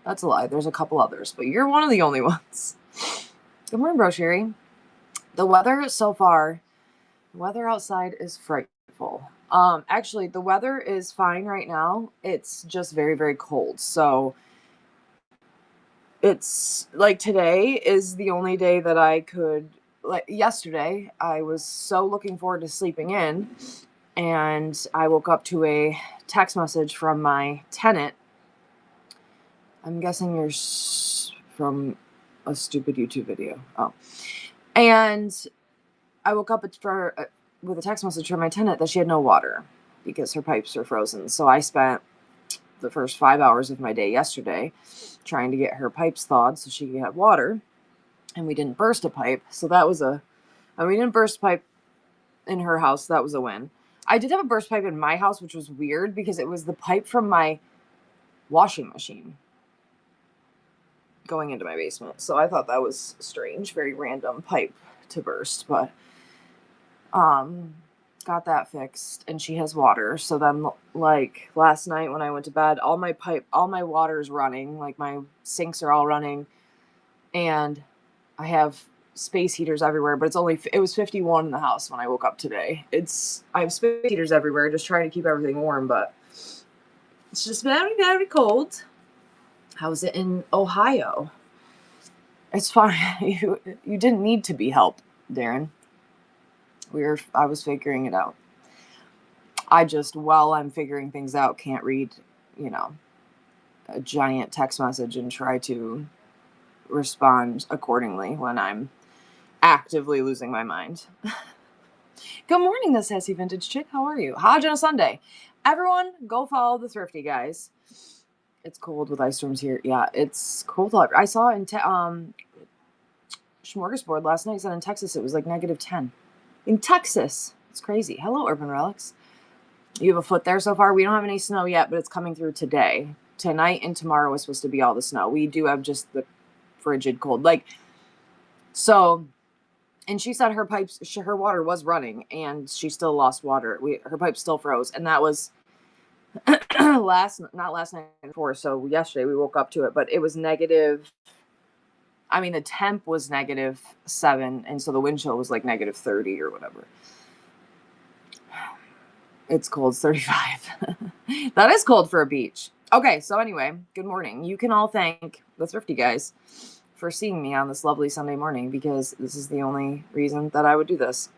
That's a lie. There's a couple others, but you're one of the only ones. Good morning, Bro Sherry. The weather so far, the weather outside is frightful. Actually, the weather is fine right now. It's just very, very cold. So it's like today is the only day that I could, like yesterday, I was so looking forward to sleeping in, and I woke up to a text message from my tenant. I'm guessing you're from a stupid YouTube video. Oh. And I woke up with a text message from my tenant that she had no water because her pipes are frozen. So I spent the first 5 hours of my day yesterday trying to get her pipes thawed so she could have water. And we didn't burst a pipe. So that was we didn't burst a pipe in her house. So that was a win. I did have a burst pipe in my house, which was weird because it was the pipe from my washing machine going into my basement. So I thought that was strange, very random pipe to burst, but got that fixed and she has water. So then like last night when I went to bed, all my water is running, like my sinks are all running, and I have space heaters everywhere, but it was 51 in the house when I woke up today. I have space heaters everywhere just trying to keep everything warm, but it's just very, very cold. How's it in Ohio? It's fine. You didn't need to be helped, Darren. I was figuring it out. I just, while I'm figuring things out, can't read, a giant text message and try to respond accordingly when I'm actively losing my mind. Good morning, the sassy vintage chick. How are you? Hodge on a Sunday. Everyone, go follow the Thrifty guys. It's cold with ice storms here. Yeah, it's cold. I saw in Smorgasbord last night. Said in Texas it was like -10. In Texas, it's crazy. Hello, Urban Relics. You have a foot there so far. We don't have any snow yet, but it's coming through today. Tonight and tomorrow is supposed to be all the snow. We do have just the frigid cold. So, and she said her water was running, and she still lost water. Her pipes still froze, and that was not last night before. So yesterday we woke up to it, but it was negative. I mean, the temp was -7, and so the wind chill was like -30 or whatever. It's cold, 35. That is cold for a beach. Okay, so anyway, good morning. You can all thank the Thrifty guys for seeing me on this lovely Sunday morning, because this is the only reason that I would do this.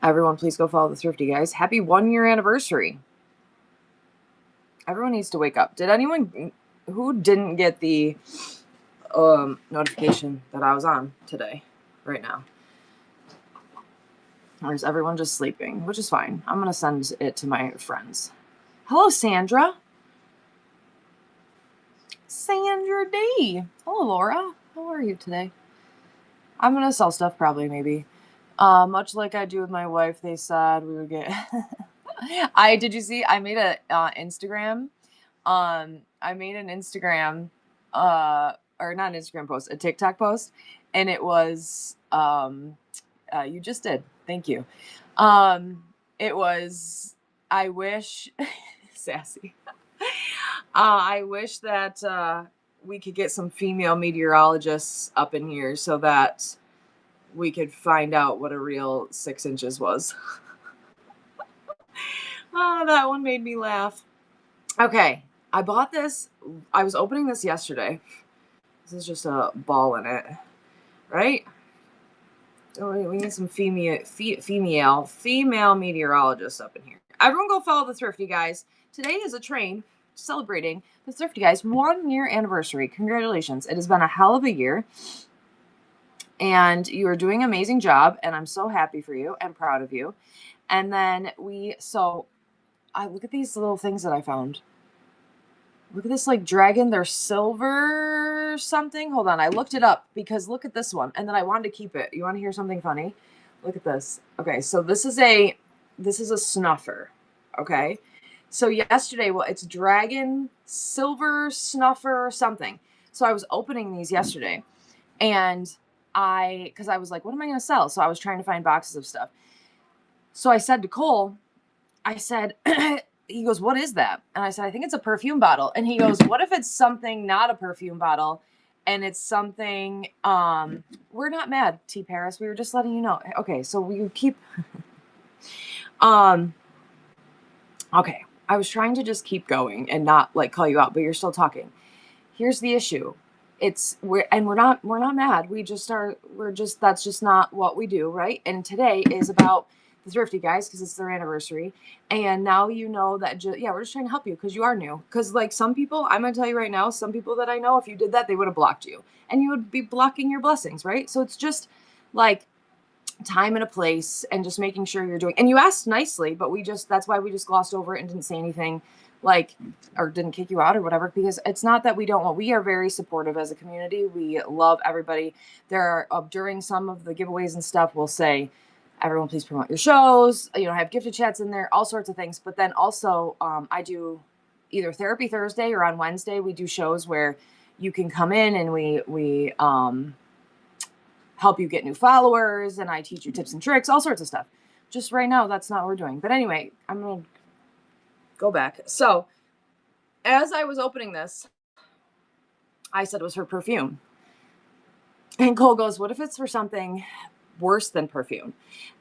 Everyone, please go follow the Thrifty guys. Happy 1-year anniversary. Everyone needs to wake up. Did anyone who didn't get the notification that I was on today, right now? Or is everyone just sleeping? Which is fine. I'm going to send it to my friends. Hello, Sandra. Sandra D. Hello, Laura. How are you today? I'm going to sell stuff probably, maybe. Much like I do with my wife, they said we would get... Did you see? I made a Instagram. I made an Instagram, or not an Instagram post, a TikTok post. And it was, you just did. Thank you. It was, I wish, sassy. I wish that we could get some female meteorologists up in here so that we could find out what a real 6 inches was. That one made me laugh. Okay, I bought this. I was opening this yesterday. This is just a ball in it, right? Oh, we need some female meteorologists up in here. Everyone go follow the Thrifty guys. Today is a train celebrating the Thrifty guys' 1-year anniversary. Congratulations. It has been a hell of a year. And you are doing an amazing job. And I'm so happy for you and proud of you. And then I look at these little things that I found. Look at this, like, dragon. They're silver something. Hold on. I looked it up because look at this one. And then I wanted to keep it. You want to hear something funny? Look at this. Okay, so this is a snuffer. Okay. So yesterday, it's dragon, silver, snuffer, something. So I was opening these yesterday. And because I was like, what am I going to sell? So I was trying to find boxes of stuff. So I said to Cole, I said, he goes, what is that? And I said, I think it's a perfume bottle. And he goes, what if it's something not a perfume bottle and it's something, we're not mad, T Paris. We were just letting you know. Okay. So we keep, okay. I was trying to just keep going and not like call you out, but you're still talking. Here's the issue. We're not mad. That's just not what we do. Right. And today is about the Thrifty guys because it's their anniversary. And now you know that, we're just trying to help you because you are new. Because like some people, I'm going to tell you right now, some people that I know, if you did that, they would have blocked you and you would be blocking your blessings. Right. So it's just like time and a place and just making sure you're doing, and you asked nicely, but that's why we just glossed over it and didn't say anything like, or didn't kick you out or whatever, because it's not that we are very supportive as a community. We love everybody. There are, during some of the giveaways and stuff, we'll say, everyone, please promote your shows, have gifted chats in there, all sorts of things. But then also, I do either Therapy Thursday or on Wednesday, we do shows where you can come in and we help you get new followers, and I teach you tips and tricks, all sorts of stuff. Just right now, that's not what we're doing. But anyway, I'm going to go back. So as I was opening this, I said it was for perfume. And Cole goes, what if it's for something worse than perfume?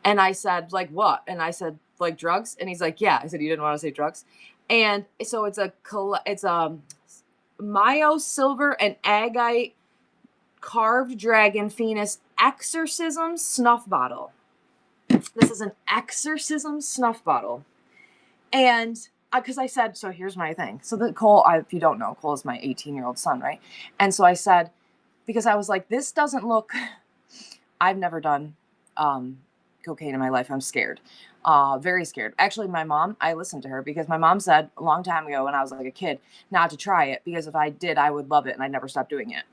And I said, like what? And I said, like drugs? And he's like, yeah. I said, you didn't want to say drugs? And so it's a Mayo silver and agate carved dragon Phoenix exorcism snuff bottle. This is an exorcism snuff bottle. And because I said, so here's my thing. So that Cole, if you don't know, Cole is my 18-year-old son, right? And so I said, because I was like, this doesn't look, I've never done cocaine in my life. I'm scared. Very scared. Actually, my mom, I listened to her because my mom said a long time ago when I was like a kid not to try it because if I did, I would love it and I'd never stop doing it.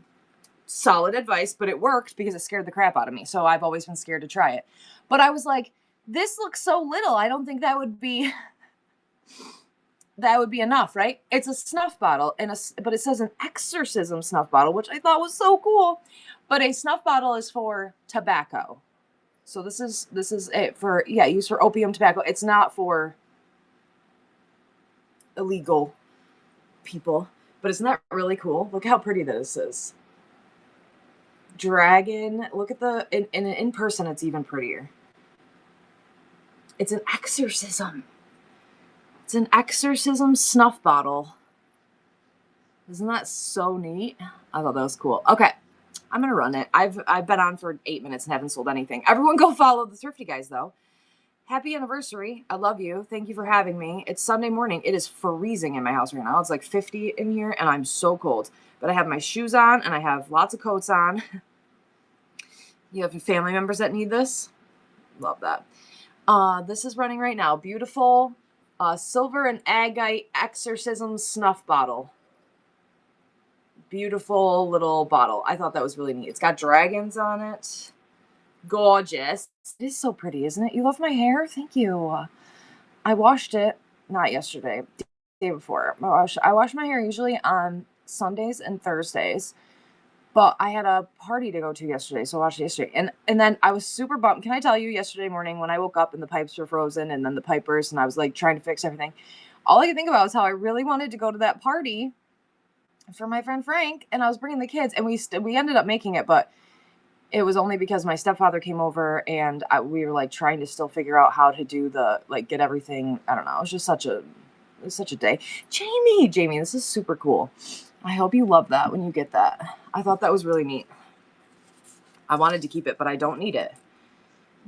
Solid advice, but it worked because it scared the crap out of me. So I've always been scared to try it. But I was like, this looks so little. I don't think that would be enough, right? It's a snuff bottle but it says an exorcism snuff bottle, which I thought was so cool. But a snuff bottle is for tobacco. So this is it for, used for opium tobacco. It's not for illegal people, but isn't that really cool? Look how pretty this is. Dragon. Look at in person, it's even prettier. It's an exorcism. It's an exorcism snuff bottle. Isn't that so neat? I thought that was cool. Okay, I'm gonna run it. I've been on for 8 minutes and haven't sold anything. Everyone go follow the Thrifty guys though. Happy anniversary. I love you. Thank you for having me. It's Sunday morning. It is freezing in my house right now. It's like 50 in here and I'm so cold. But I have my shoes on and I have lots of coats on. You have family members that need this? Love that. This is running right now. Beautiful silver and agate exorcism snuff bottle. Beautiful little bottle. I thought that was really neat. It's got dragons on it. Gorgeous. It is so pretty, isn't it? You love my hair? Thank you. I washed it, not yesterday, the day before. I wash my hair usually on Sundays and Thursdays. But I had a party to go to yesterday, so I watched it yesterday. And then I was super bummed. Can I tell you, yesterday morning when I woke up and the pipes were frozen and then the pipe burst and I was like trying to fix everything, all I could think about was how I really wanted to go to that party for my friend Frank, and I was bringing the kids, and we ended up making it, but it was only because my stepfather came over and we were like trying to still figure out how to do get everything. I don't know. It was just such a day. Jamie, this is super cool. I hope you love that when you get that. I thought that was really neat. I wanted to keep it, but I don't need it.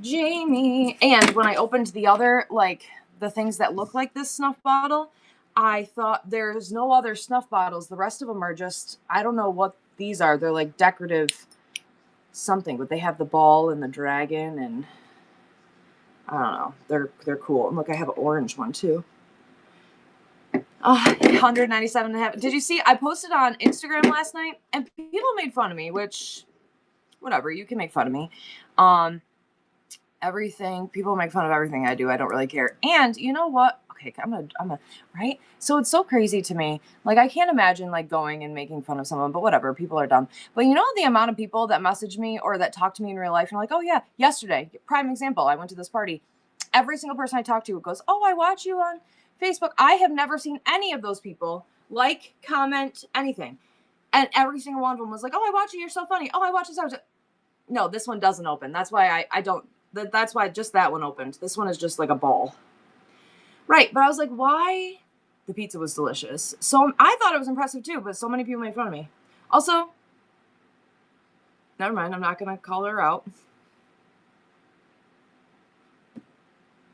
Jamie. And when I opened the other, the things that look like this snuff bottle, I thought there's no other snuff bottles. The rest of them are just, I don't know what these are. They're like decorative something, but they have the ball and the dragon and I don't know. They're cool. And look, I have an orange one too. 197 and a half. Did you see? I posted on Instagram last night and people made fun of me, which whatever, you can make fun of me. Everything, people make fun of everything I do. I don't really care. And you know what? Okay, I'm gonna, right? So it's so crazy to me. Like, I can't imagine going and making fun of someone, but whatever, people are dumb. But you know the amount of people that message me or that talk to me in real life and are like, oh yeah, yesterday, prime example, I went to this party. Every single person I talked to goes, oh, I watch you on Facebook. I have never seen any of those people like, comment, anything. And every single one of them was like, oh, I watch it. You're so funny. Oh, I watch this. No, this one doesn't open. That's why I don't. That's why just that one opened. This one is just like a ball. Right. But I was like, why? The pizza was delicious. So I thought it was impressive too, but so many people made fun of me. Also, never mind. I'm not going to call her out.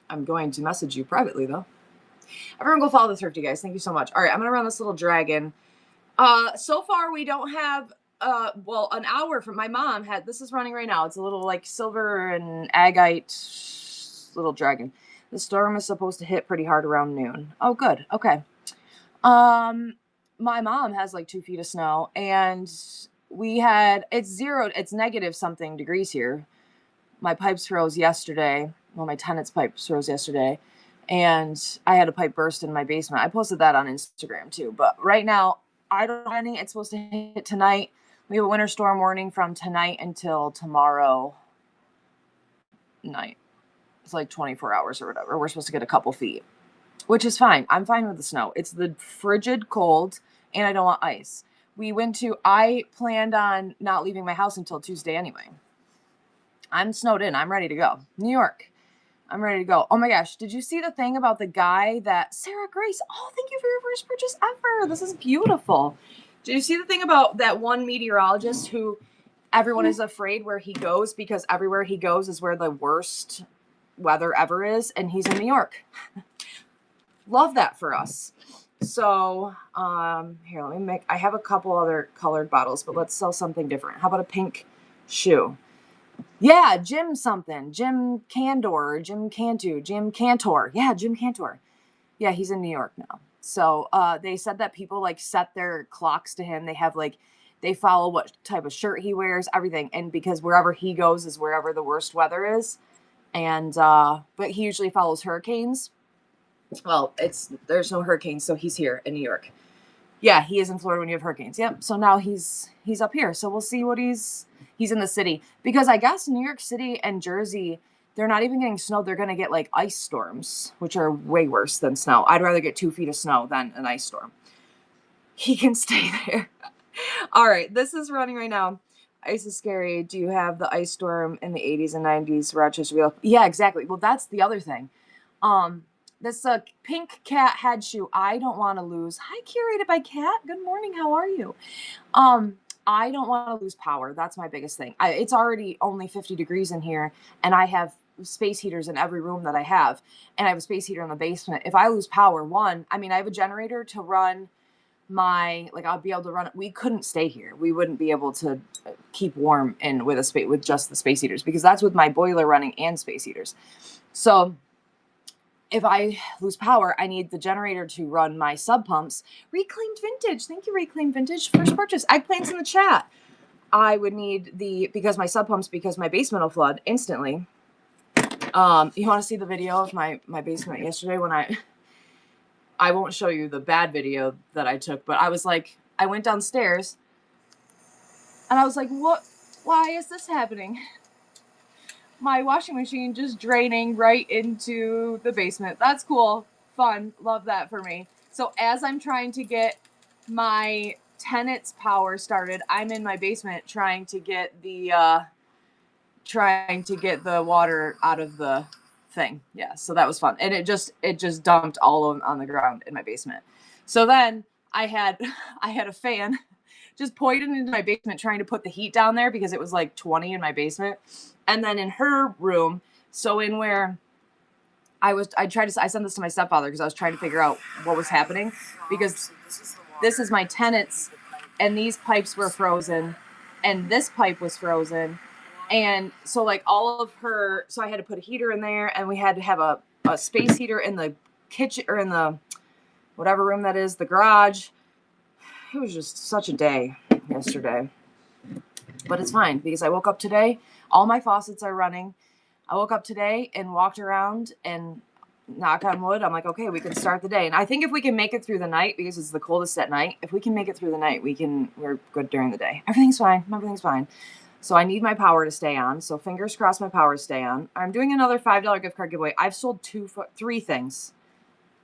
I'm going to message you privately though. Everyone go follow the Thrifty, guys. Thank you so much. All right. I'm going to run this little dragon. So far we don't have, well, an hour from my mom had, this is running right now. It's a little like silver and agate little dragon. The storm is supposed to hit pretty hard around noon. Oh, good. Okay. My mom has like 2 feet of snow and we had, it's negative something degrees here. My pipes froze yesterday. Well, my tenant's pipes froze yesterday and I had a pipe burst in my basement. I posted that on Instagram too, but right now I don't know any. It's supposed to hit tonight. We have a winter storm warning from tonight until tomorrow night. It's like 24 hours or whatever. We're supposed to get a couple feet, which is fine. I'm fine with the snow. It's the frigid cold and I don't want ice. I planned on not leaving my house until Tuesday anyway. I'm snowed in. I'm ready to go. New York. I'm ready to go. Oh my gosh. Did you see the thing about the guy that Sarah Grace? Oh, thank you for your first purchase ever. This is beautiful. Did you see the thing about that one meteorologist who everyone is afraid where he goes because everywhere he goes is where the worst weather ever is, and he's in New York. Love that for us. So, here, I have a couple other colored bottles, but let's sell something different. How about a pink shoe? Yeah, Jim something. Jim Candor, Jim Cantu, Jim Cantor. Yeah, Jim Cantor. Yeah, he's in New York now. So they said that people like set their clocks to him. They have like, they follow what type of shirt he wears, everything. And because wherever he goes is wherever the worst weather is. And, but he usually follows hurricanes. Well, there's no hurricanes. So he's here in New York. Yeah, he is in Florida when you have hurricanes. Yep. So now he's up here. So we'll see what he's in the city, because I guess New York City and Jersey, they're not even getting snow. They're going to get like ice storms, which are way worse than snow. I'd rather get 2 feet of snow than an ice storm. He can stay there. All right. This is running right now. Ice is scary. Do you have the ice storm in the 80s and 90s? Rochester. Yeah, exactly. Well, that's the other thing. This pink cat head shoe, I don't want to lose. Hi, curated by Cat. Good morning. How are you? I don't want to lose power. That's my biggest thing. It's already only 50 degrees in here, and I have space heaters in every room that I have, and I have a space heater in the basement. If I lose power, I have a generator to run I'll be able to run it. We couldn't stay here. We wouldn't be able to keep warm with just the space heaters, because that's with my boiler running and space heaters. So if I lose power, I need the generator to run my sub pumps. Reclaimed Vintage. Thank you, Reclaimed Vintage. First purchase. Eggplants in the chat. I would need because my sub pumps, because my basement will flood instantly. You want to see the video of my basement yesterday when I won't show you the bad video that I took, but I went downstairs and I was like, what? Why is this happening? My washing machine just draining right into the basement. That's cool. Fun. Love that for me. So as I'm trying to get my tenant's power started, I'm in my basement trying to get the water out of the thing. Yeah, so that was fun. And it just dumped all on the ground in my basement. So then I had a fan just pointed into my basement trying to put the heat down there because it was like 20 in my basement. And then in her room, so in where I sent this to my stepfather because I was trying to figure out what was happening, because this is my tenant's, and these pipes were frozen and this pipe was frozen. And so so I had to put a heater in there, and we had to have a space heater in the kitchen, or in the whatever room that is, the garage. It was just such a day yesterday, but it's fine because I woke up today. All my faucets are running. I woke up today and walked around, and knock on wood, I'm like, okay, we can start the day. And I think if we can make it through the night, because it's the coldest at night, if we can make it through the night, we're good during the day. Everything's fine. Everything's fine. So I need my power to stay on. So fingers crossed my power to stay on. I'm doing another $5 gift card giveaway. I've sold 3 things.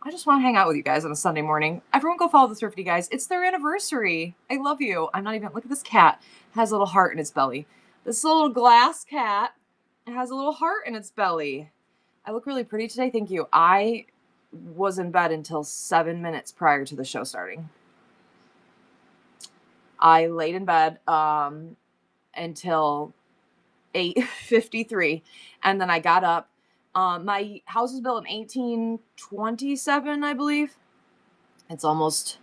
I just want to hang out with you guys on a Sunday morning. Everyone go follow the Thrifty guys. It's their anniversary. I love you. I'm not even, look at this cat. It has a little heart in its belly. This little glass cat, it has a little heart in its belly. I look really pretty today. Thank you. I was in bed until 7 minutes prior to the show starting. I laid in bed until 8:53, and then I got up. My house was built in 1827, I believe. It's almost,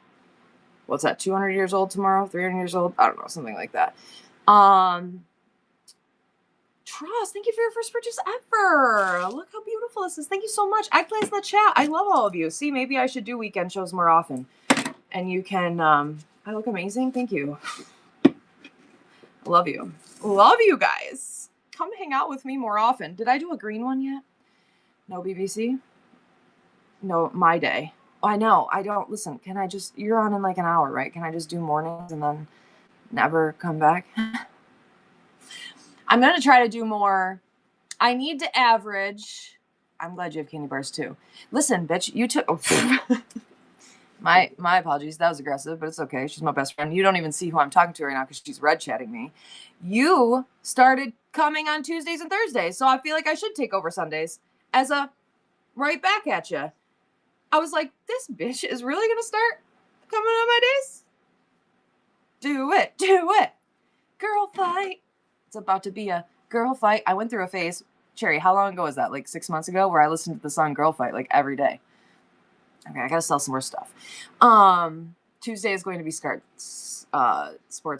what's that, 200 years old tomorrow? 300 years old? I don't know, something like that. Trust, thank you for your first purchase ever. Look how beautiful this is. Thank you so much. Eggplants in the chat. I love all of you. See, maybe I should do weekend shows more often. And you can, I look amazing. Thank you. Love you. Love you guys. Come hang out with me more often. Did I do a green one yet? No BBC? No, my day. Oh, I know. I don't. Listen, can I just, you're on in like an hour, right? Can I just do mornings and then never come back? I'm going to try to do more. I need to average. I'm glad you have candy bars too. Listen, bitch, you took, oh, my apologies. That was aggressive, but it's okay. She's my best friend. You don't even see who I'm talking to right now because she's red chatting me. You started coming on Tuesdays and Thursdays, so I feel like I should take over Sundays as a right back at you. I was like, this bitch is really going to start coming on my days? Do it. Do it. Girl fight. It's about to be a girl fight. I went through a phase. Cherry, how long ago was that? Like 6 months ago, where I listened to the song Girl Fight like every day. Okay, I gotta sell some more stuff. Tuesday is going to be sports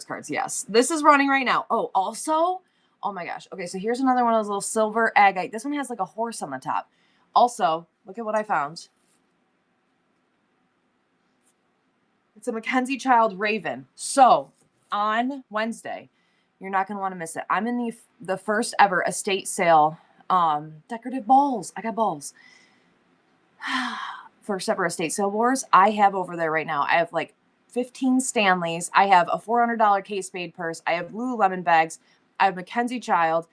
cards. Yes, this is running right now. Oh, also, oh my gosh. Okay, so here's another one of those little silver agate. This one has like a horse on the top. Also, look at what I found. It's a Mackenzie Child Raven. So on Wednesday, you're not gonna want to miss it. I'm in the first ever estate sale. Decorative balls. I got balls. First ever estate sale wars. I have over there right now. I have like 15 Stanleys. I have a $400 Kate Spade purse. I have Lululemon bags. I have Mackenzie Child.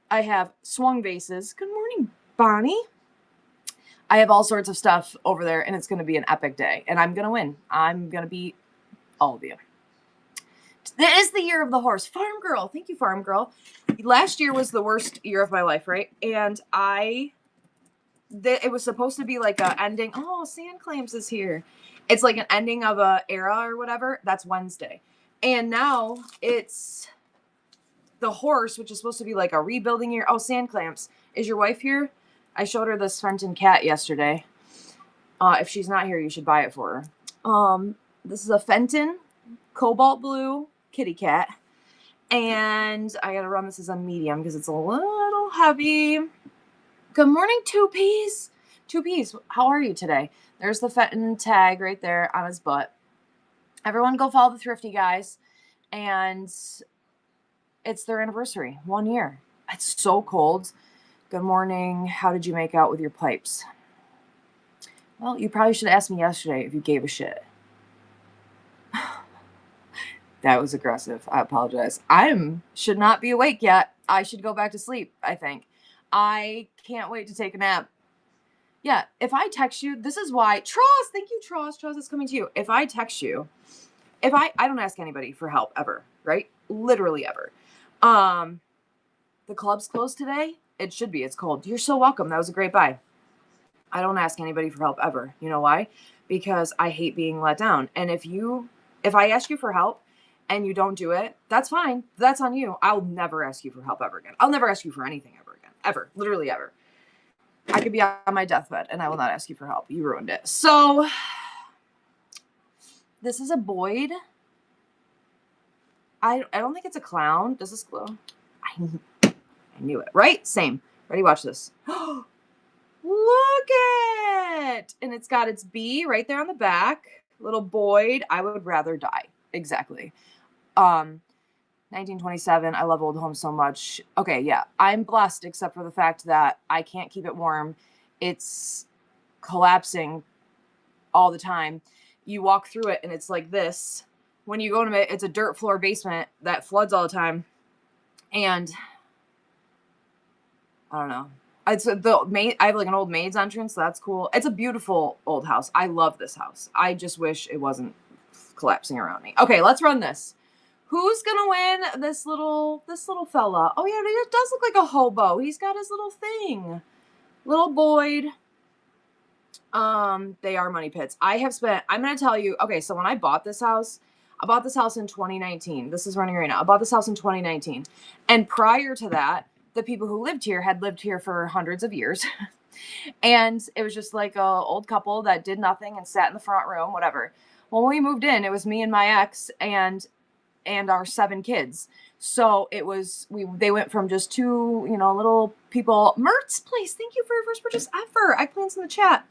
I have swung vases. Good morning, Bonnie. I have all sorts of stuff over there, and it's going to be an epic day. And I'm going to win. I'm going to beat all of you. That is the year of the horse. Farm Girl. Thank you, Farm Girl. Last year was the worst year of my life, right? And it was supposed to be like a ending. Oh, Sand Clamps is here. It's like an ending of a era or whatever. That's Wednesday. And now it's the horse, which is supposed to be like a rebuilding year. Oh, Sand Clamps. Is your wife here? I showed her this Fenton cat yesterday. If she's not here, you should buy it for her. This is a Fenton cobalt blue kitty cat. And I got to run this as a medium because it's a little heavy. Good morning, Two Peas. Two Peas, how are you today? There's the Fenton tag right there on his butt. Everyone go follow the Thrifty guys. And it's their anniversary, 1 year. It's so cold. Good morning. How did you make out with your pipes? Well, you probably should have asked me yesterday if you gave a shit. That was aggressive. I apologize. I should not be awake yet. I should go back to sleep, I think. I can't wait to take a nap. Yeah, if I text you, this is why. Tross, thank you, Tross. Tross is coming to you. If I text you, I don't ask anybody for help ever, right? Literally ever. The club's closed today. It should be. It's cold. You're so welcome. That was a great buy. I don't ask anybody for help ever. You know why? Because I hate being let down. And if I ask you for help and you don't do it, that's fine. That's on you. I'll never ask you for help ever again. I'll never ask you for anything ever again. Ever. Literally ever. I could be on my deathbed and I will not ask you for help. You ruined it. So this is a Boyd. I don't think it's a clown. Does this glow? I knew it. Right? Same. Ready? Watch this. Look it! And it's got its B right there on the back. Little Boyd. I would rather die. Exactly. 1927. I love old homes so much. Okay, yeah. I'm blessed except for the fact that I can't keep it warm. It's collapsing all the time. You walk through it and it's like this. When you go into it, it's a dirt floor basement that floods all the time. And I don't know. It's the maid. I have like an old maid's entrance, so that's cool. It's a beautiful old house. I love this house. I just wish it wasn't collapsing around me. Okay, let's run this. Who's gonna win this little fella? Oh yeah, it does look like a hobo. He's got his little thing. Little Boyd. They are money pits. I'm gonna tell you, okay, so when I bought this house in 2019. This is running right now. I bought this house in 2019. And prior to that, the people who lived here had lived here for hundreds of years. And it was just like a old couple that did nothing and sat in the front room, whatever. When we moved in, it was me and my ex and our 7 kids. So it was they went from just 2, little people. Mert's Place, thank you for your first purchase ever. I glanced in the chat.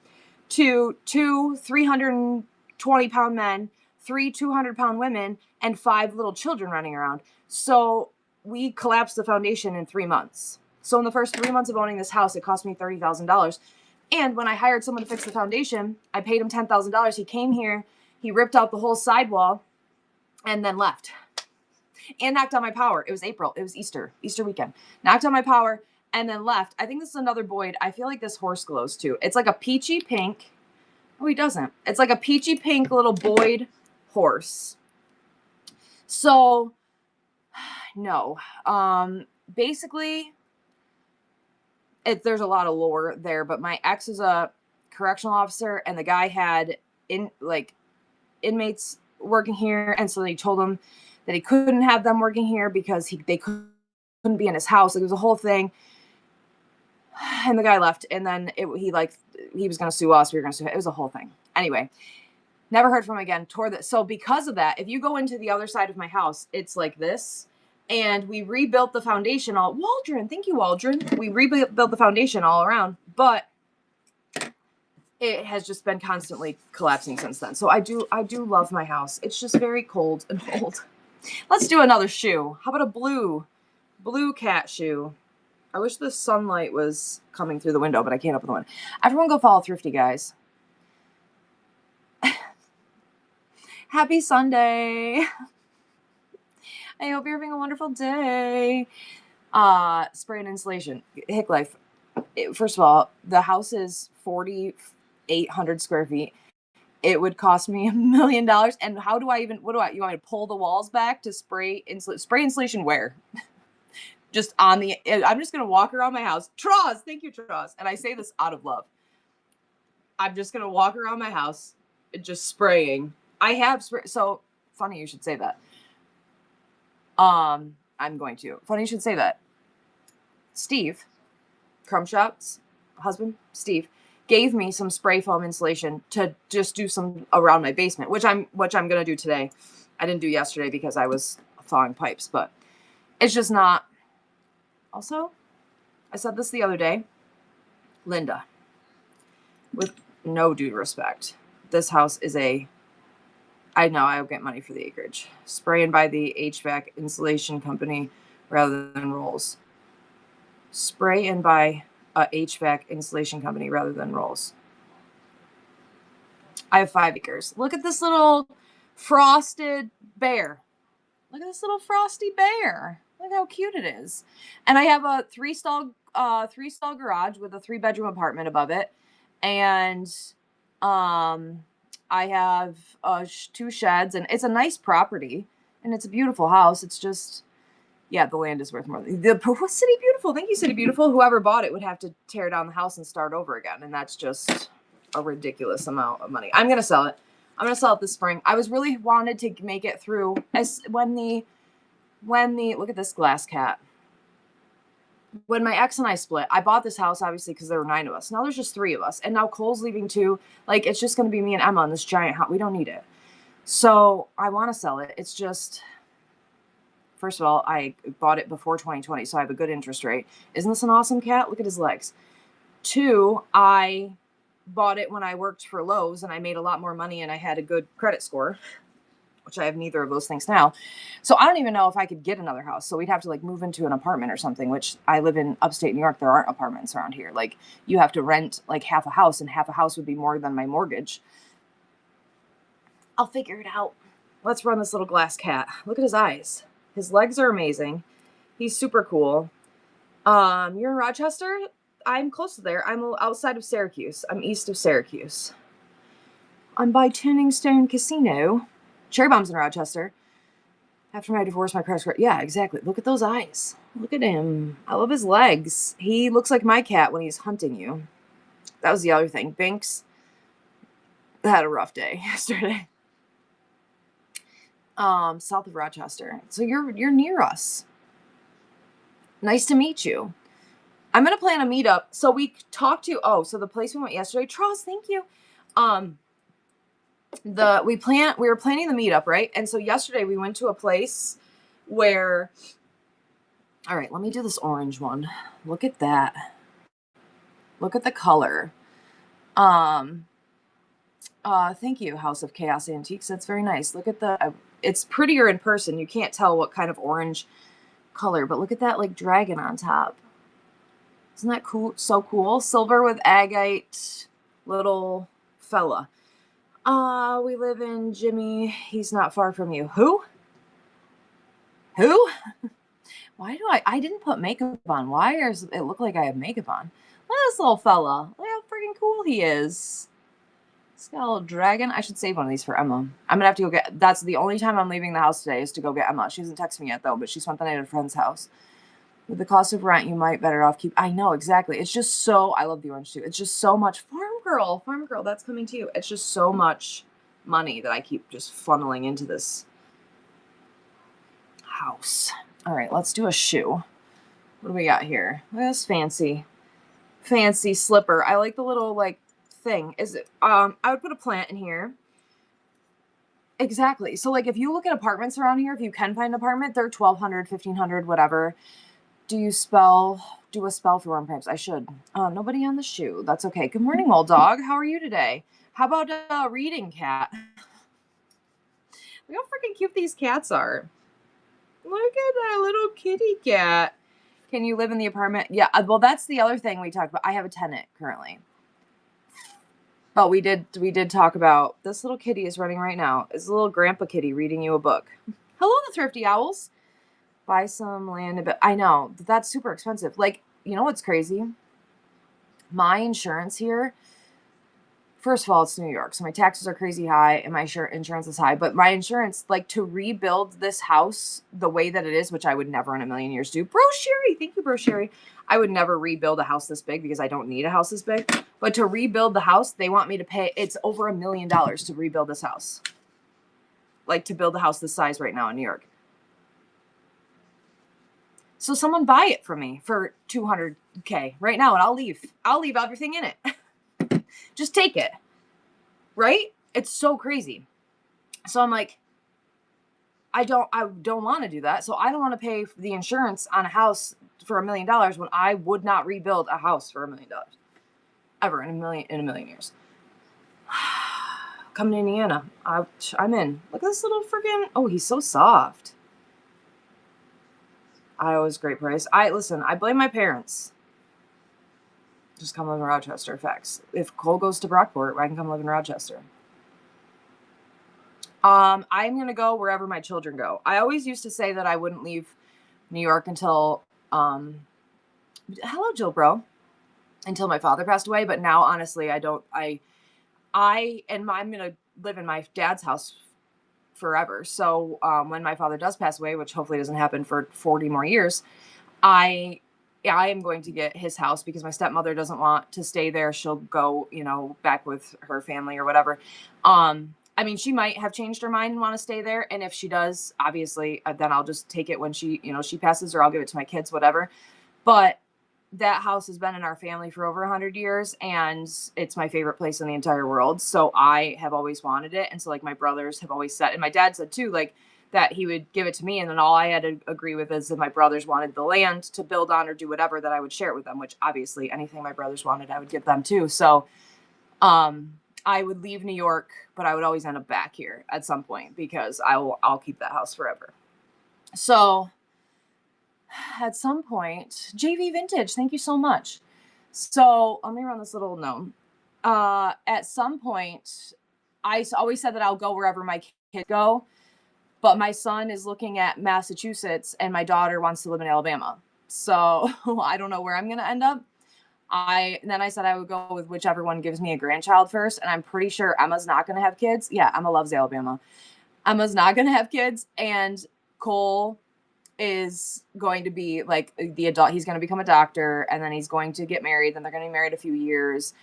To 2 320-pound men, 3 200-pound women, and 5 little children running around. So we collapsed the foundation in 3 months. So in the first 3 months of owning this house, it cost me $30,000. And when I hired someone to fix the foundation, I paid him $10,000. He came here, he ripped out the whole sidewall, and then left. And knocked out my power. It was April. It was Easter weekend. Knocked out my power and then left. I think this is another Boyd. I feel like this horse glows too. It's like a peachy pink. Oh, he doesn't. It's like a peachy pink little Boyd horse. So, no. Basically, there's a lot of lore there, but my ex is a correctional officer, and the guy had inmates working here, and so they told him that he couldn't have them working here because they couldn't be in his house. Like, it was a whole thing. And the guy left, and then he was going to sue us. We were going to sue him. It was a whole thing. Anyway, never heard from him again. So because of that, if you go into the other side of my house, it's like this. And we rebuilt the foundation Waldron, thank you, Waldron. We rebuilt the foundation all around, but it has just been constantly collapsing since then. So I do love my house. It's just very cold and old. Let's do another shoe. How about a blue cat shoe? I wish the sunlight was coming through the window, but I can't open the window. Everyone go follow Thrifty, guys. Happy Sunday. I hope you're having a wonderful day. Spray and insulation. Hick Life. First of all, the house is 4,800 square feet. It would cost me $1 million. And you want me to pull the walls back to spray insulation where? I'm just going to walk around my house. Troz, thank you, Troz. And I say this out of love. I'm just going to walk around my house just spraying. I have so funny you should say that. I'm going to. Funny you should say that. Steve, Crumb Shop's husband, Steve, gave me some spray foam insulation to just do some around my basement, which I'm going to do today. I didn't do yesterday because I was thawing pipes, but it's just not. Also, I said this the other day, Linda, with no due respect, this house is I know I'll get money for the acreage. Spray and buy the HVAC insulation company rather than rolls. Spray and buy a HVAC insulation company rather than rolls. I have 5 acres. Look at this little frosted bear. Look at this little frosty bear. Look how cute it is. And I have a 3-stall garage with a 3-bedroom apartment above it. And I have 2 sheds, and it's a nice property, and it's a beautiful house. It's just, yeah, the land is worth more. City Beautiful. Thank you, City Beautiful. Whoever bought it would have to tear down the house and start over again, and that's just a ridiculous amount of money. I'm going to sell it. I'm going to sell it this spring. I was really wanted to make it through look at this glass cat. When my ex and I split, I bought this house obviously because there were 9 of us. Now there's just 3 of us, and now Cole's leaving too. Like, it's just going to be me and Emma in this giant house. We don't need it. So I want to sell it. It's just, first of all, I bought it before 2020, so I have a good interest rate. Isn't this an awesome cat? Look at his legs. 2, I bought it when I worked for Lowe's, and I made a lot more money, and I had a good credit score, which I have neither of those things now. So I don't even know if I could get another house. So we'd have to move into an apartment or something, which I live in upstate New York. There aren't apartments around here. You have to rent half a house, and half a house would be more than my mortgage. I'll figure it out. Let's run this little glass cat. Look at his eyes. His legs are amazing. He's super cool. You're in Rochester? I'm close to there. I'm outside of Syracuse. I'm east of Syracuse. I'm by Tuning Stone Casino. Cherry Bomb's in Rochester. After my divorce, my credit card. Yeah, exactly. Look at those eyes. Look at him. I love his legs. He looks like my cat when he's hunting you. That was the other thing. Binks had a rough day yesterday. South of Rochester. So you're near us. Nice to meet you. I'm gonna plan a meetup. So we talked to so the place we went yesterday, Charles, thank you. We were planning the meetup, right? And so yesterday we went to a place where, all right, let me do this orange one. Look at that. Look at the color. Thank you, House of Chaos Antiques. That's very nice. Look at it's prettier in person. You can't tell what kind of orange color, but look at that like dragon on top. Isn't that cool? So cool. Silver with agate little fella. We live in Jimmy. He's not far from you. Who? Why do I didn't put makeup on. Why does it look like I have makeup on? Look at this little fella. Look how freaking cool he is. He's got a little dragon. I should save one of these for Emma. I'm gonna have to go get, that's the only time I'm leaving the house today is to go get Emma. She hasn't texted me yet though, but she spent the night at a friend's house. With the cost of rent, you might better off keep. I know, exactly. It's just so, I love the orange too. It's just so much. Farm girl, that's coming to you. It's just so much money that I keep just funneling into this house. All right, let's do a shoe. What do we got here? This fancy slipper. I like the little like thing. Is it? I would put a plant in here. Exactly. So like if you look at apartments around here, if you can find an apartment, they're $1,200, $1,500, whatever. Do a spell for worm cramps? I should. Nobody on the shoe. That's okay. Good morning, old dog. How are you today? How about a reading cat? Look how freaking cute these cats are. Look at that little kitty cat. Can you live in the apartment? Yeah. Well, that's the other thing we talked about. I have a tenant currently. But we did talk about this little kitty is running right now. It's a little grandpa kitty reading you a book. Hello, the thrifty owls. Buy some land. But I know that's super expensive. Like, you know what's crazy? My insurance here, first of all, it's New York, so my taxes are crazy high and my insurance is high. But my insurance, like to rebuild this house the way that it is, which I would never in a million years do. Bro Sherry, thank you, Bro Sherry. I would never rebuild a house this big because I don't need a house this big. But to rebuild the house, they want me to pay, it's over $1 million to rebuild this house. Like to build a house this size right now in New York. So someone buy it from me for $200K right now and I'll leave everything in it. Just take it. Right? It's so crazy. So I'm like, I don't want to do that. So I don't want to pay the insurance on a house for $1 million when I would not rebuild a house for $1 million ever in a million years. Coming to Indiana. I'm in. Look at this little freaking, oh, he's so soft. Iowa's great price. I blame my parents. Just come live in Rochester. Facts. If Cole goes to Brockport, I can come live in Rochester. I'm going to go wherever my children go. I always used to say that I wouldn't leave New York until, hello, Jill Bro, until my father passed away. But now, honestly, I'm going to live in my dad's house forever. So when my father does pass away, which hopefully doesn't happen for 40 more years, I am going to get his house because my stepmother doesn't want to stay there. She'll go, back with her family or whatever. I mean, she might have changed her mind and want to stay there. And if she does, obviously, then I'll just take it when she passes, or I'll give it to my kids, whatever. But that house has been in our family for over 100 years and it's my favorite place in the entire world. So I have always wanted it. And so like my brothers have always said, and my dad said too, like that he would give it to me. And then all I had to agree with is that my brothers wanted the land to build on or do whatever, that I would share it with them, which obviously anything my brothers wanted, I would give them too. So, I would leave New York, but I would always end up back here at some point because I'll keep that house forever. So at some point, JV Vintage, thank you so much. So let me run this little gnome. At some point, I always said that I'll go wherever my kids go, but my son is looking at Massachusetts and my daughter wants to live in Alabama. So I don't know where I'm going to end up. Then I said I would go with whichever one gives me a grandchild first, and I'm pretty sure Emma's not going to have kids. Yeah, Emma loves Alabama. Emma's not going to have kids, and Cole is going to be like the adult. He's going to become a doctor, and then he's going to get married. Then they're going to be married a few years.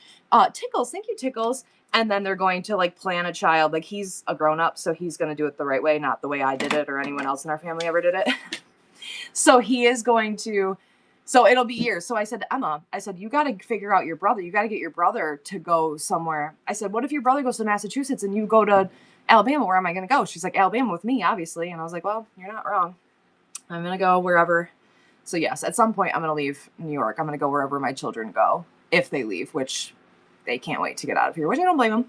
Tickles, thank you, Tickles. And then they're going to like plan a child. Like he's a grown up, so he's going to do it the right way, not the way I did it or anyone else in our family ever did it. So he is going to. So it'll be years. So I said to Emma, I said, you got to figure out your brother. You got to get your brother to go somewhere. I said, what if your brother goes to Massachusetts and you go to Alabama? Where am I going to go? She's like, Alabama with me, obviously. And I was like, well, you're not wrong. I'm going to go wherever. So yes, at some point I'm going to leave New York. I'm going to go wherever my children go, if they leave, which they can't wait to get out of here, which I don't blame them.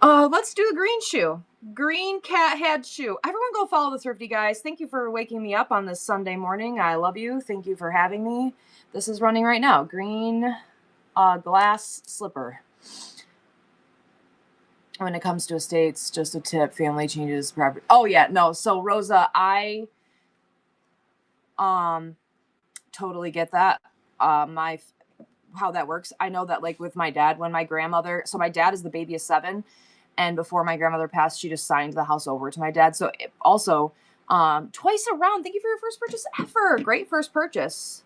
Let's do the green shoe. Green cat head shoe. Everyone go follow the Thrifty guys. Thank you for waking me up on this Sunday morning. I love you. Thank you for having me. This is running right now. Green glass slipper. When it comes to estates, just a tip, family changes property. Oh yeah, no. So Rosa, I totally get that. How that works. I know that like with my dad, when my grandmother, so my dad is the baby of 7. And before my grandmother passed, she just signed the house over to my dad. So also, twice around, thank you for your first purchase ever. Great first purchase.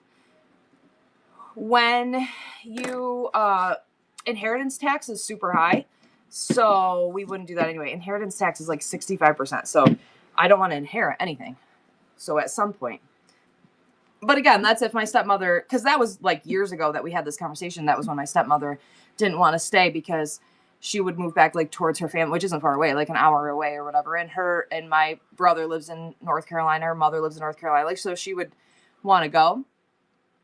When you, inheritance tax is super high. So we wouldn't do that anyway. Inheritance tax is like 65%. So I don't want to inherit anything. So at some point. But again, that's if my stepmother, because that was like years ago that we had this conversation. That was when my stepmother didn't want to stay because she would move back like towards her family, which isn't far away, like an hour away or whatever. And my brother lives in North Carolina. Her mother lives in North Carolina. Like, so she would want to go.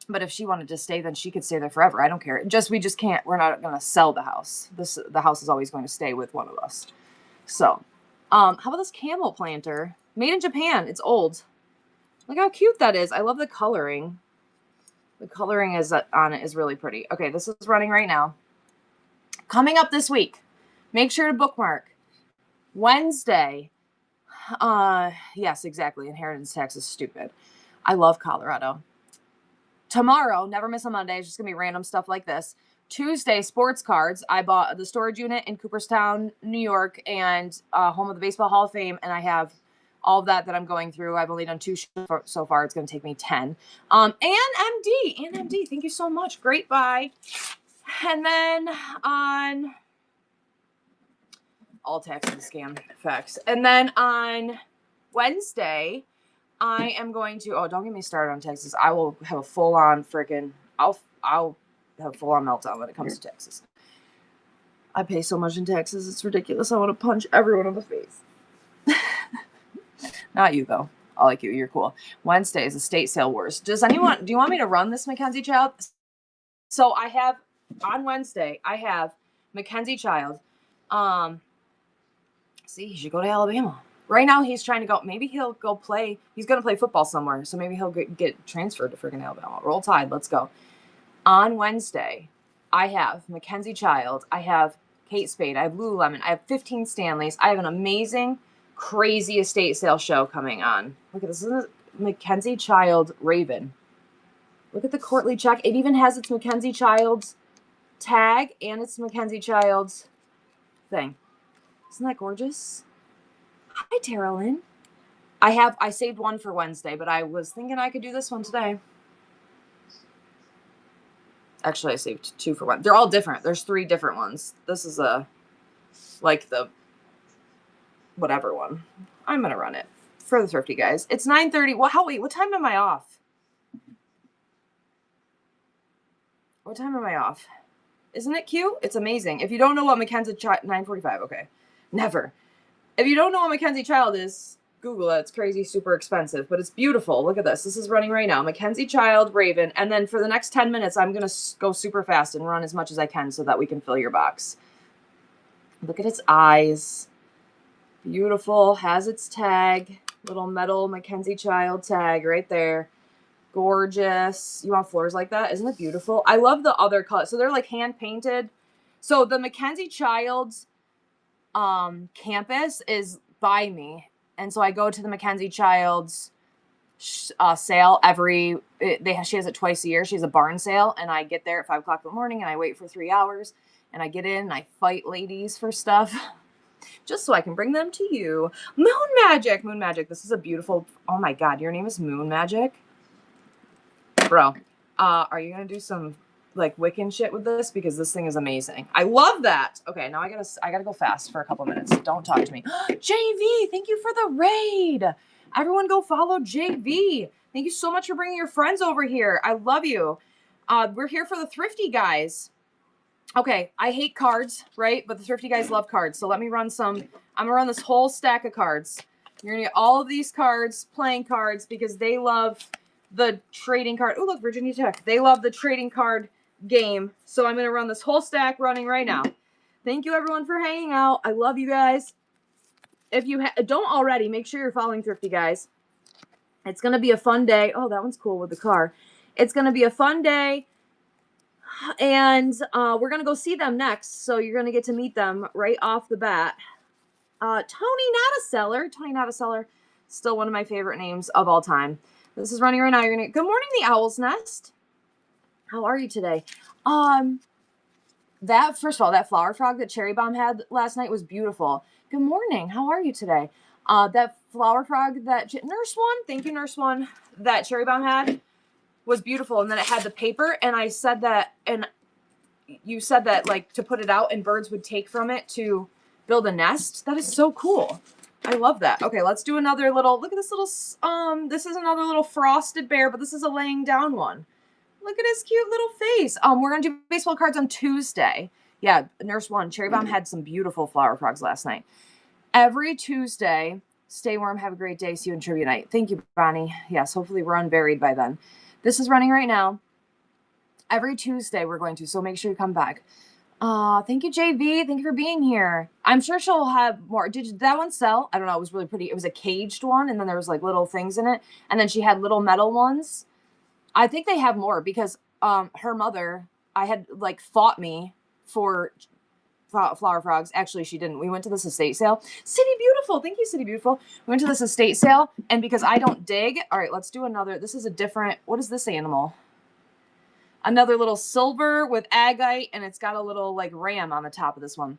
But if she wanted to stay, then she could stay there forever. I don't care. We just can't. We're not going to sell the house. The house is always going to stay with one of us. So, how about this camel planter? Made in Japan. It's old. Look how cute that is. I love the coloring. The coloring on it is really pretty. Okay, this is running right now. Coming up this week, make sure to bookmark Wednesday. Yes, exactly. Inheritance tax is stupid. I love Colorado. Tomorrow, never miss a Monday. It's just going to be random stuff like this. Tuesday, sports cards. I bought the storage unit in Cooperstown, New York, and home of the Baseball Hall of Fame, and I have all of that I'm going through. I've only done 2 so far. It's going to take me 10. And MD, thank you so much. Great buy. And then on all taxes scam facts. And then on Wednesday, I am going to, don't get me started on Texas. I will have a full-on freaking, I'll have a full-on meltdown when it comes to Texas. I pay so much in taxes. It's ridiculous. I want to punch everyone in the face. Not you, though. I like you. You're cool. Wednesday is estate sale wars. Do you want me to run this Mackenzie Child? So on Wednesday, I have Mackenzie Child. See, he should go to Alabama. Right now, he's trying to go. Maybe he'll go play. He's going to play football somewhere. So maybe he'll get transferred to freaking Alabama. Roll Tide. Let's go. On Wednesday, I have Mackenzie Child. I have Kate Spade. I have Lululemon. I have 15 Stanleys. I have an amazing, crazy estate sale show coming on. Look at this. This is Mackenzie Child Raven. Look at the courtly check. It even has its Mackenzie Child's tag and its Mackenzie Child's thing. Isn't that gorgeous? Hi, Terrellyn. I saved one for Wednesday, but I was thinking I could do this one today. Actually, I saved 2 for one. They're all different. There's 3 different ones. This is like the whatever one. I'm going to run it for the Thrifty guys. It's 9:30. Wait, what time am I off? What time am I off? Isn't it cute? It's amazing. If you don't know what Mackenzie Child, 9:45. Okay. Never. If you don't know what Mackenzie Child is, Google it. It's crazy, super expensive, but it's beautiful. Look at this. This is running right now. Mackenzie Child Raven. And then for the next 10 minutes, I'm going to go super fast and run as much as I can so that we can fill your box. Look at its eyes. Beautiful. Has its tag. Little metal Mackenzie Child tag right there. Gorgeous. You want floors like that? Isn't it beautiful? I love the other color. So they're like hand painted. So the Mackenzie Child's campus is by me. And so I go to the Mackenzie Child's sale she has it twice a year. She has a barn sale, and I get there at 5 o'clock in the morning, and I wait for 3 hours, and I get in and I fight ladies for stuff just so I can bring them to you. Moon Magic. This is a beautiful, oh my God, your name is Moon Magic? Bro, are you going to do some like Wiccan shit with this? Because this thing is amazing. I love that. Okay, now I gotta go fast for a couple minutes. Don't talk to me. JV, thank you for the raid. Everyone go follow JV. Thank you so much for bringing your friends over here. I love you. We're here for the thrifty guys. Okay, I hate cards, right? But the thrifty guys love cards. So let me run some. I'm gonna run this whole stack of cards. You're gonna get all of these cards, playing cards, because they love the trading card. Oh, look, Virginia Tech. They love the trading card game. So I'm gonna run this whole stack running right now. Thank you everyone for hanging out. I love you guys. If you don't already, make sure you're following Thrifty Guys. It's gonna be a fun day. Oh, that one's cool with the car. It's gonna be a fun day. And we're going to go see them next. So you're going to get to meet them right off the bat. Tony Not a Seller. Still one of my favorite names of all time. This is running right now. You're going to, good morning, the Owl's Nest. How are you today? First of all, that flower frog that Cherry Bomb had last night was beautiful. Good morning. How are you today? That flower frog that Nurse One, thank you, Nurse One, that Cherry Bomb had was beautiful. And then it had the paper, and I said that, and you said that like to put it out and birds would take from it to build a nest. That is so cool. I love that. Okay, let's do another little, look at this little, this is another little frosted bear, but this is a laying down one. Look at his cute little face. We're going to do baseball cards on Tuesday. Yeah, Nurse One, Cherry Bomb had some beautiful flower frogs last night. Every Tuesday, stay warm, have a great day. See you in Trivia Night. Thank you, Bonnie. Yes, hopefully we're unburied by then. This is running right now. Every Tuesday we're going to, so make sure you come back. Thank you, JV. Thank you for being here. I'm sure she'll have more. Did that one sell? I don't know. It was really pretty. It was a caged one, and then there was like little things in it, and then she had little metal ones. I think they have more because her mother, I had like fought me for flower frogs. Actually, she didn't. We went to this estate sale. City Beautiful. Thank you, City Beautiful. We went to this estate sale, and because I don't dig, all right, let's do another. This is a different, what is this animal? Another little silver with agate, and it's got a little like ram on the top of this one.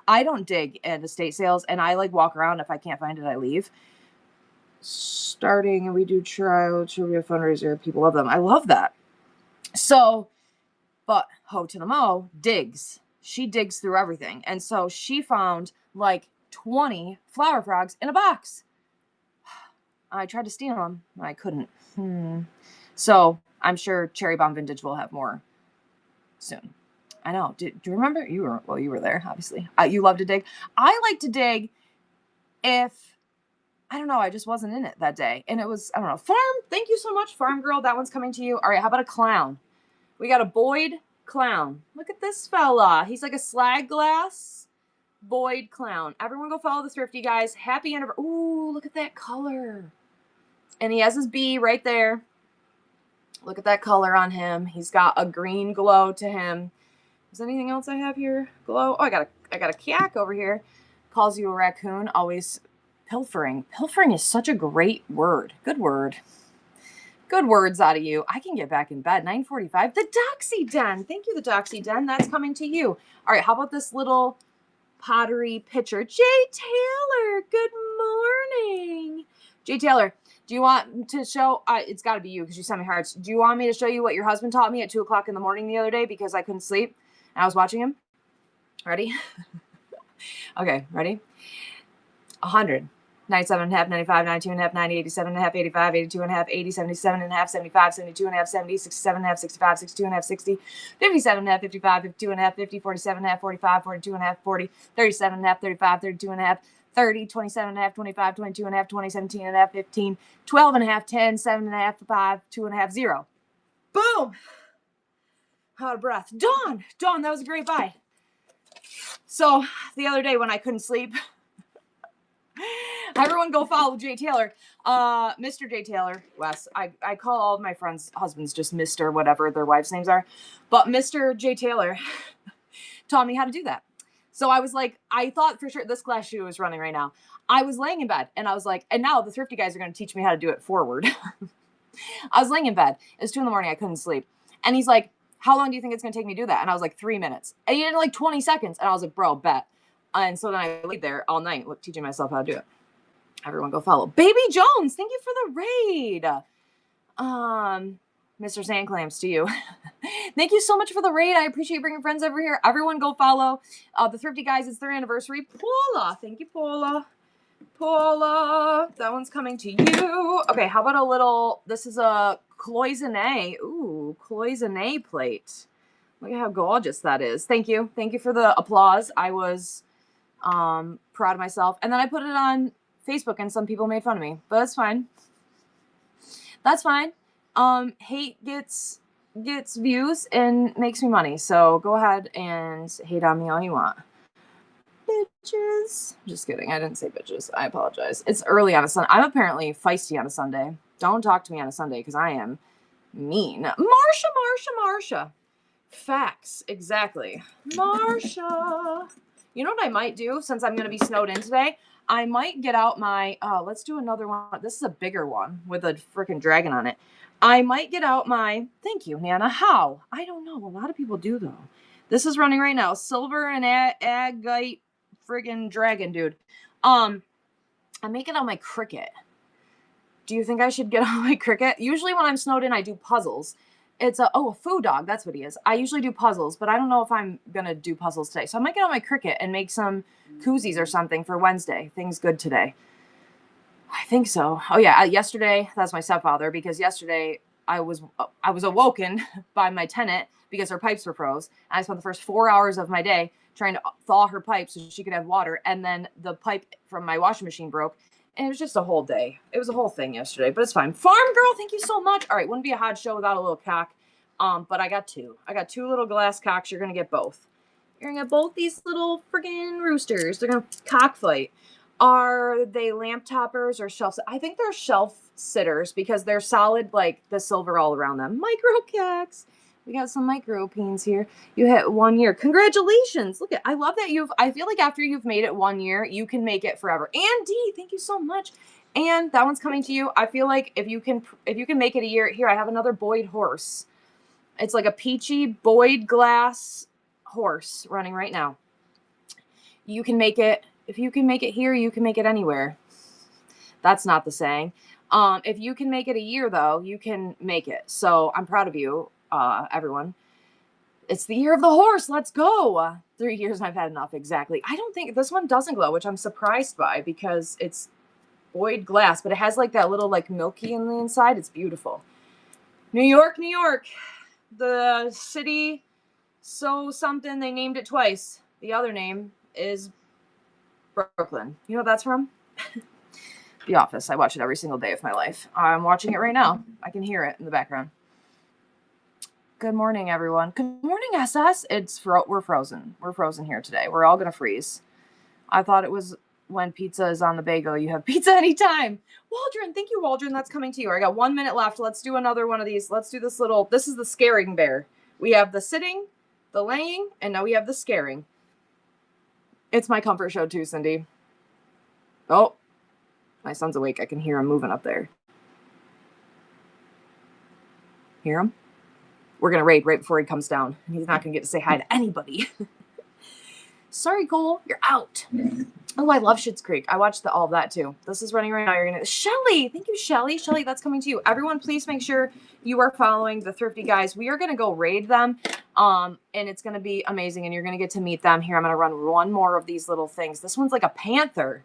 I don't dig at estate sales, and I like walk around. If I can't find it, I leave. Starting, and we do trial trivia fundraiser. People love them. I love that. So, but Ho to the Mo digs. She digs through everything. And so she found like 20 flower frogs in a box. I tried to steal them. I couldn't. So I'm sure Cherry Bomb Vintage will have more soon. I know. Do you remember? You were there, obviously. You love to dig. I like to dig if, I don't know, I just wasn't in it that day. And it was, I don't know. Farm, thank you so much, Farm Girl. That one's coming to you. All right, how about a clown? We got a Boyd clown. Look at this fella. He's like a slag glass Boyd clown. Everyone go follow the Thrifty Guys. Happy anniversary. Ooh, look at that color. And he has his bee right there. Look at that color on him. He's got a green glow to him. Is there anything else I have here? Glow. Oh, I got a yak over here. Calls you a raccoon. Always pilfering. Pilfering is such a great word. Good word. Good words out of you. I can get back in bed. 9:45. The Doxy Den. Thank you, the Doxy Den. That's coming to you. All right, how about this little pottery pitcher? Jay Taylor, good morning. Jay Taylor, do you want to show, it's got to be you because you sent me hearts. Do you want me to show you what your husband taught me at 2 o'clock in the morning the other day because I couldn't sleep and I was watching him? Ready? Okay, ready? 100. 97.5, 95, 92.5, 90, 87.5, 85, 82.5, 80, 77.5, 75, 72.5, 70, 67.5, 65, 62.5, 60, 57.5, 55, 52.5, 50, 47.5, 45, 42.5, 40, 37.5, 35, 32.5, 30, 27.5, 25, 22.5, 20, 17.5, 15, 12.5, 10, 7.5, 5, 2.5, 0. Boom! Out of breath. Dawn, that was a great buy. So the other day when I couldn't sleep, everyone go follow Jay Taylor. Mr. Jay Taylor, Wes. I call all of my friends' husbands just Mr. whatever their wives' names are. But Mr. Jay Taylor taught me how to do that. So I was like, I thought for sure this glass shoe is running right now. I was laying in bed and I was like, and now the thrifty guys are going to teach me how to do it forward. I was laying in bed. It was 2 a.m. I couldn't sleep. And he's like, how long do you think it's going to take me to do that? And I was like, 3 minutes. And he did it in like 20 seconds. And I was like, bro, bet. And so then I laid there all night teaching myself how to do it. Everyone go follow. Baby Jones, thank you for the raid. Mr. Sandclams, to you. Thank you so much for the raid. I appreciate bringing friends over here. Everyone go follow. The Thrifty Guys, it's their anniversary. Paula, thank you, Paula. Paula, that one's coming to you. Okay, how about a little, this is a cloisonne. Ooh, cloisonne plate. Look at how gorgeous that is. Thank you. Thank you for the applause. I was proud of myself. And then I put it on Facebook and some people made fun of me, but that's fine. That's fine. Hate gets views and makes me money. So go ahead and hate on me all you want. Bitches. Just kidding. I didn't say bitches. I apologize. It's early on a Sunday. I'm apparently feisty on a Sunday. Don't talk to me on a Sunday because I am mean. Marsha. Facts. Exactly. Marsha. You know what I might do since I'm going to be snowed in today? I might get out my, let's do another one. This is a bigger one with a freaking dragon on it. I might get out my, thank you, Nana. How? I don't know. A lot of people do, though. This is running right now. Silver and agate friggin' dragon, dude. I may get out my Cricut. Do you think I should get out my Cricut? Usually when I'm snowed in, I do puzzles. It's a food dog. That's what he is. I usually do puzzles, but I don't know if I'm going to do puzzles today. So I might get out my Cricut and make some koozies or something for Wednesday. Things good today. I think so. Oh yeah. Yesterday, that's my stepfather, because yesterday I was awoken by my tenant because her pipes were froze. And I spent the first 4 hours of my day trying to thaw her pipe so she could have water. And then the pipe from my washing machine broke. And it was just a whole day. It was a whole thing yesterday, but it's fine. Farm Girl, thank you so much. All right, wouldn't be a hot show without a little cock. But I got two. I got two little glass cocks. You're going to get both. You're going to get both these little friggin' roosters. They're going to cockfight. Are they lamp toppers or shelf? I think they're shelf sitters because they're solid, like the silver all around them. Micro cacks. We got some micro peens here. You hit 1 year. Congratulations. Look at, I love that I feel like after you've made it 1 year, you can make it forever. Andy, thank you so much. And that one's coming to you. I feel like if you can make it a year, here, I have another Boyd horse. It's like a peachy Boyd glass horse running right now. You can make it. If you can make it here, you can make it anywhere. That's not the saying. If you can make it a year, though, you can make it. So I'm proud of you, everyone. It's the year of the horse. Let's go. 3 years and I've had enough. Exactly. I don't think this one doesn't glow, which I'm surprised by because it's Boyd glass, but it has like that little like milky in the inside. It's beautiful. New York, New York. The city, so something, they named it twice. The other name is Brooklyn. You know what that's from? The Office. I watch it every single day of my life. I'm watching it right now. I can hear it in the background. Good morning, everyone. Good morning, SS. We're frozen. We're frozen here today. We're all going to freeze. I thought it was when pizza is on the bagel, you have pizza anytime. Waldron, thank you, Waldron. That's coming to you. I got 1 minute left. Let's do another one of these. Let's do this is the scaring bear. We have the sitting, the laying, and now we have the scaring. It's my comfort show too, Cindy. Oh, my son's awake. I can hear him moving up there. Hear him? We're going to raid right before he comes down. He's not going to get to say hi to anybody. Sorry, Cole. You're out. Oh, I love Schitt's Creek. I watched all of that too. This is running right now. You're going to... Shelly! Thank you, Shelly. Shelly, that's coming to you. Everyone, please make sure you are following the Thrifty Guys. We are going to go raid them. And it's going to be amazing. And you're going to get to meet them. Here, I'm going to run one more of these little things. This one's like a panther.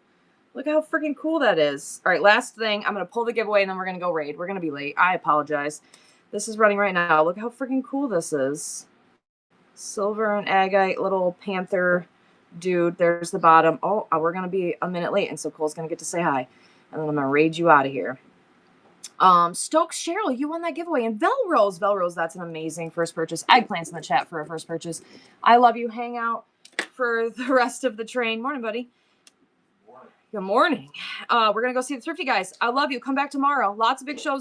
Look how freaking cool that is. All right, last thing. I'm going to pull the giveaway and then we're going to go raid. We're going to be late. I apologize. This is running right now. Look how freaking cool this is. Silver and agate little panther dude. There's the bottom. Oh, we're going to be a minute late, and so Cole's going to get to say hi. And then I'm going to raid you out of here. Stokes Cheryl, you won that giveaway. And Velrose, that's an amazing first purchase. Eggplants in the chat for a first purchase. I love you. Hang out for the rest of the train. Morning, buddy. Good morning. We're going to go see the Thrifty Guys. I love you. Come back tomorrow. Lots of big shows.